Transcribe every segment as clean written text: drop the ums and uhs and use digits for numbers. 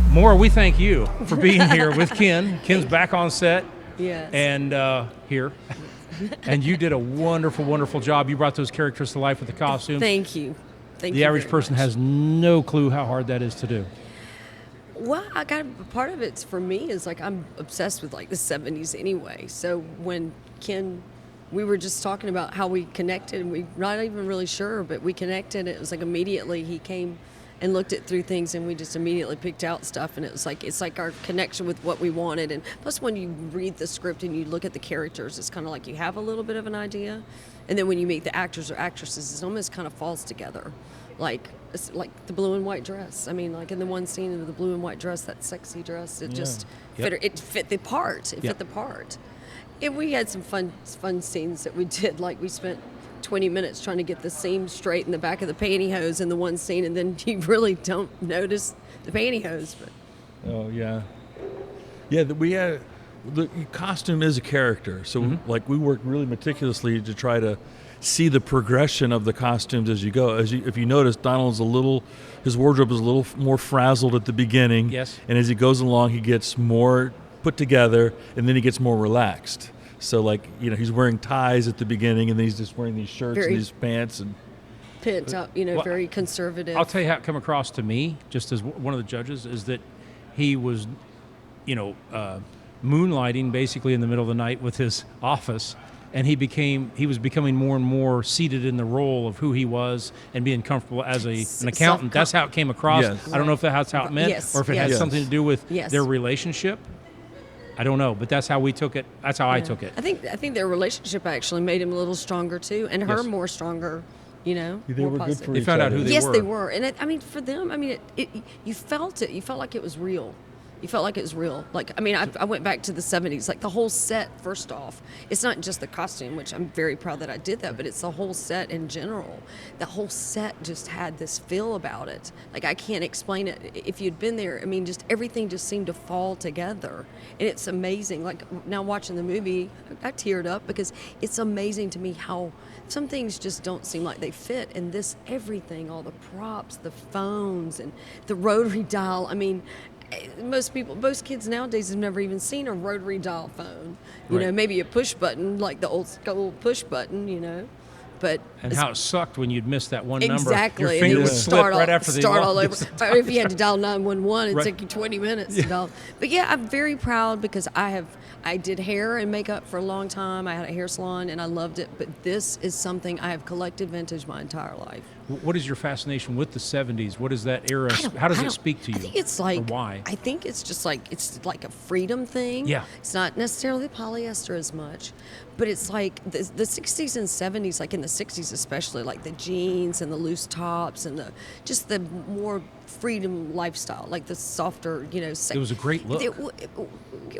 Maura, we thank you for being here with Ken. Ken's back on set. Yes. And here. And you did a wonderful, wonderful job. You brought those characters to life with the costumes. Thank you. The average person has no clue how hard that is to do. Well, part of it's for me is like I'm obsessed with like the 70s anyway. So when Ken, we were just talking about how we connected, and we're not even really sure, but we connected. It was like immediately he came and looked at through things, and we just immediately picked out stuff, and it's like our connection with what we wanted. And plus, when you read the script and you look at the characters, it's kind of like you have a little bit of an idea, and then when you meet the actors or actresses, it almost kind of falls together. Like it's like the blue and white dress. I mean, like in the one scene of the blue and white dress, that sexy dress, it just fit the part. It fit the part. And we had some fun scenes that we did. Like we spent 20 minutes trying to get the seam straight in the back of the pantyhose in the one scene, and then you really don't notice the pantyhose. But oh yeah, we had the costume is a character, so like we worked really meticulously to try to see the progression of the costumes as you go. If you notice, his wardrobe is a little more frazzled at the beginning. Yes. And as he goes along, he gets more put together, and then he gets more relaxed. So like, he's wearing ties at the beginning, and then he's just wearing these shirts and these pants and pent up, very conservative. I'll tell you how it come across to me, just as one of the judges, is that he was, moonlighting basically in the middle of the night with his office. And he was becoming more and more seated in the role of who he was and being comfortable as an accountant. That's how it came across. Yes. I don't know if that's how it meant or if it had something to do with their relationship. I don't know, but that's how we took it. That's how I took it. I think their relationship actually made him a little stronger too, and her more stronger. They more were positive. good for They each found out other. who they Yes, were. they were, and for them, you felt it. You felt like it was real. You felt like it was real. Like, I went back to the 70s. Like, the whole set, first off, it's not just the costume, which I'm very proud that I did that, but it's the whole set in general. The whole set just had this feel about it. Like, I can't explain it. If you'd been there, just everything just seemed to fall together. And it's amazing. Like, now watching the movie, I teared up because it's amazing to me how some things just don't seem like they fit. And everything, all the props, the phones, and the rotary dial, most kids nowadays have never even seen a rotary dial phone. Maybe a push button, like the old school push button, But and how it sucked when you'd miss that one exactly. number. Your finger would slip right after the start all over. Or if you had to dial 911, it'd take you 20 minutes to dial. But yeah, I'm very proud because I did hair and makeup for a long time. I had a hair salon and I loved it. But this is something I have collected vintage my entire life. What is your fascination with the 70s? What is that era? How does it speak to you? I think it's like, or why? I think it's just like, it's like a freedom thing. Yeah. It's not necessarily polyester as much, but it's like the 60s and 70s, like in the 60s especially, like the jeans and the loose tops and just the more freedom lifestyle, like the softer, it was a great look.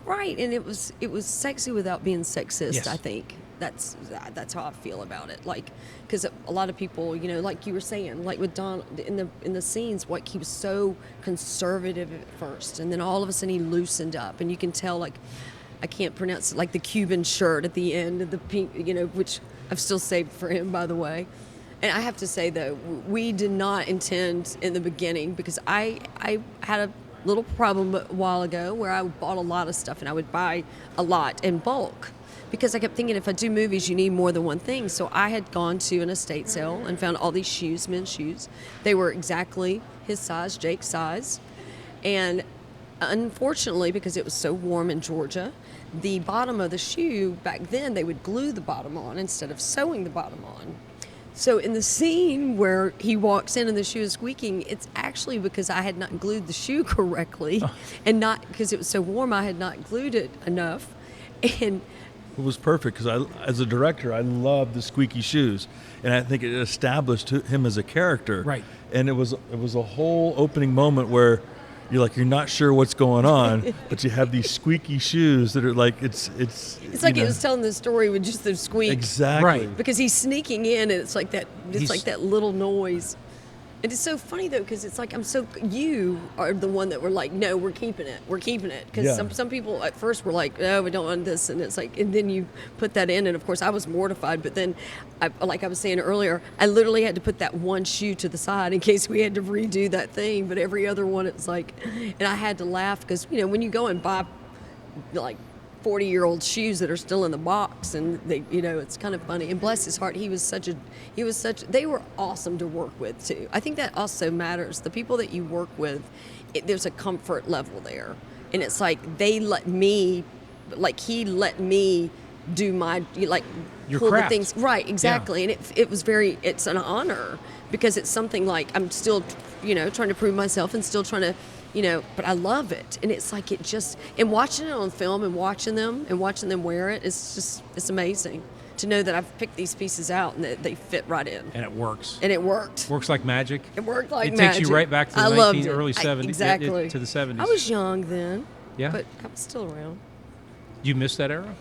Right, and it was sexy without being sexist. Yes. I think that's how I feel about it. Like, because a lot of people, like you were saying, like with Don in the scenes, like he was so conservative at first, and then all of a sudden he loosened up, and you can tell, like, I can't pronounce it, like the Cuban shirt at the end of the pink, which I've still saved for him, by the way. And I have to say, though, we did not intend in the beginning, because I had a little problem a while ago where I bought a lot of stuff, and I would buy a lot in bulk, because I kept thinking if I do movies, you need more than one thing. So I had gone to an estate sale and found all these shoes, men's shoes. They were exactly his size, Jake's size. And unfortunately, because it was so warm in Georgia, the bottom of the shoe, back then, they would glue the bottom on instead of sewing the bottom on. So in the scene where he walks in and the shoe is squeaking, it's actually because I had not glued the shoe correctly, and not because it was so warm, I had not glued it enough. And it was perfect because as a director, I love the squeaky shoes, and I think it established him as a character. Right. And it was a whole opening moment where you're not sure what's going on, but you have these squeaky shoes that are like it's like he was telling the story with just the squeak. Exactly. Right. Because he's sneaking in, and it's like that. It's like that little noise. It is so funny though, because it's like you are the one that were like, no, we're keeping it, because Yeah. some people at first were like, no, we don't want this, and it's like, and then you put that in, and of course I was mortified, but then, like I was saying earlier, I literally had to put that one shoe to the side in case we had to redo that thing, but every other one it's like, and I had to laugh because when you go and buy like 40-year-old shoes that are still in the box, and they, it's kind of funny. And bless his heart, they were awesome to work with too. I think that also matters. The people that you work with, there's a comfort level there, and it's like he let me do my Your pull craft. the things right, exactly. Yeah. And it's an honor because it's something like I'm still trying to prove myself and still trying to but I love it. And it's like and watching it on film and watching them wear it, it's amazing to know that I've picked these pieces out and that they fit right in. And it works. And it worked. Works like magic. It worked like It magic. takes you right back to the I loved it. early 70s. Exactly. To the 70s. I was young then. Yeah. But I was still around. You miss that era?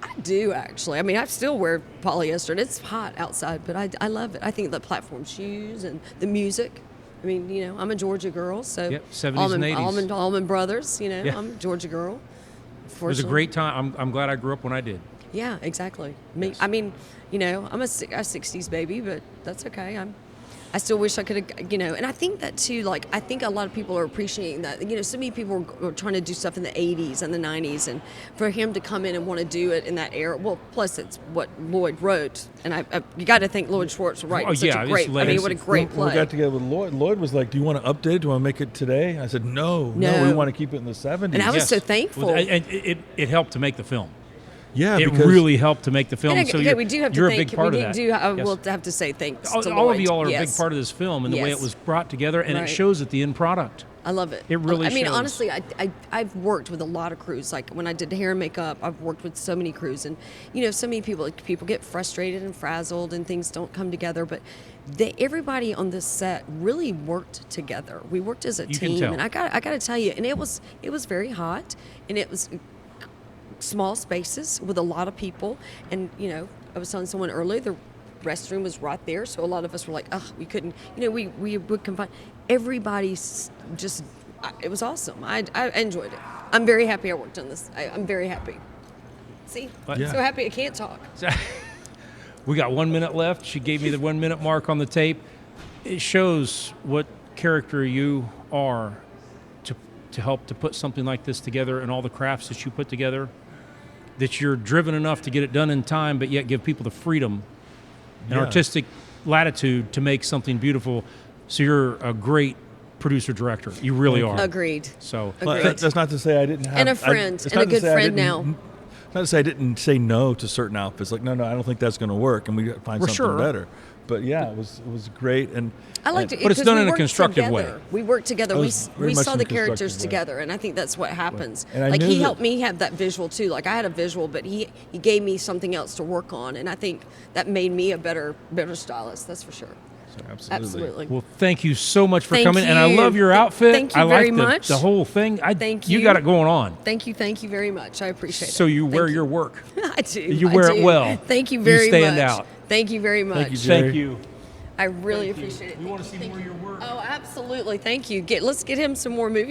I do, actually. I mean, I still wear polyester, and it's hot outside, but I love it. I think the platform shoes and the music. I mean, I'm a Georgia girl, so Yep, 70s and 80s. Allman Brothers, Yeah. I'm a Georgia girl. It was a great time. I'm glad I grew up when I did. Yeah, exactly. Yes. I mean, I'm a 60s baby, but that's okay. I still wish I could have, and I think that too, like, I think a lot of people are appreciating that. So many people were trying to do stuff in the 80s and the 90s, and for him to come in and want to do it in that era, well, plus it's what Lloyd wrote, and you got to think Lloyd Schwartz was writing such a great, what a great play. We got together with Lloyd. Lloyd was like, do you want to update it? Do you want to make it today? I said, no, we want to keep it in the 70s. And I was so thankful. And it helped to make the film. Yeah, It because really helped to make the film. And so we do have to you're thank. a big part we of that. We'll have to say thanks to All of Lloyd. y'all are a big Yes. part of this film and the way Yes. it was brought together, and Right. it shows at the end product. I love it. It really I mean, shows. honestly, I've worked with a lot of crews. Like when I did hair and makeup, I've worked with so many crews, and so many people get frustrated and frazzled, and things don't come together. But everybody on this set really worked together. We worked as a You can team, tell. and I got to tell you, and it was very hot, and it was small spaces with a lot of people, and I was telling someone earlier, the restroom was right there, so a lot of us were like, oh, we couldn't, we would confine. Everybody's just, it was awesome. I enjoyed it. I'm very happy I worked on this. I'm very happy. See, But- so happy I can't talk. We got 1 minute left. She gave me the 1 minute mark on the tape. It shows what character you are to help to put something like this together, and all the crafts that you put together, that you're driven enough to get it done in time, but yet give people the freedom and Yeah. artistic latitude to make something beautiful. So you're a great producer-director. You really are. Agreed. So But Agreed. that's not to say I didn't have. And a friend, it's and not a to good say I friend didn't- now. Not to say I didn't say no to certain outfits. Like, no, I don't think that's going to work, and we find For something sure. better. But yeah, it was great, and I liked it, But it's because done we in a worked constructive way. together. We worked together. Oh, We very much saw in the a constructive characters way. together, and I think that's what happens. And I Like knew he that- helped me have that visual too. Like I had a visual, but he gave me something else to work on, and I think that made me a better stylist. That's for sure. Absolutely. Well, thank you so much for Thank coming, and I you. love your outfit. Thank you I like very much. the whole thing. Thank You you. got it going on. Thank you very much. I appreciate it. So you Thank wear your work. I do. You I wear it do. well. Thank you You very stand much. out. Thank you very much. Thank you, Jerry. Thank you. I really appreciate it. You want to Thank see more of your work? Oh, absolutely. Thank you. Let's get him some more movies.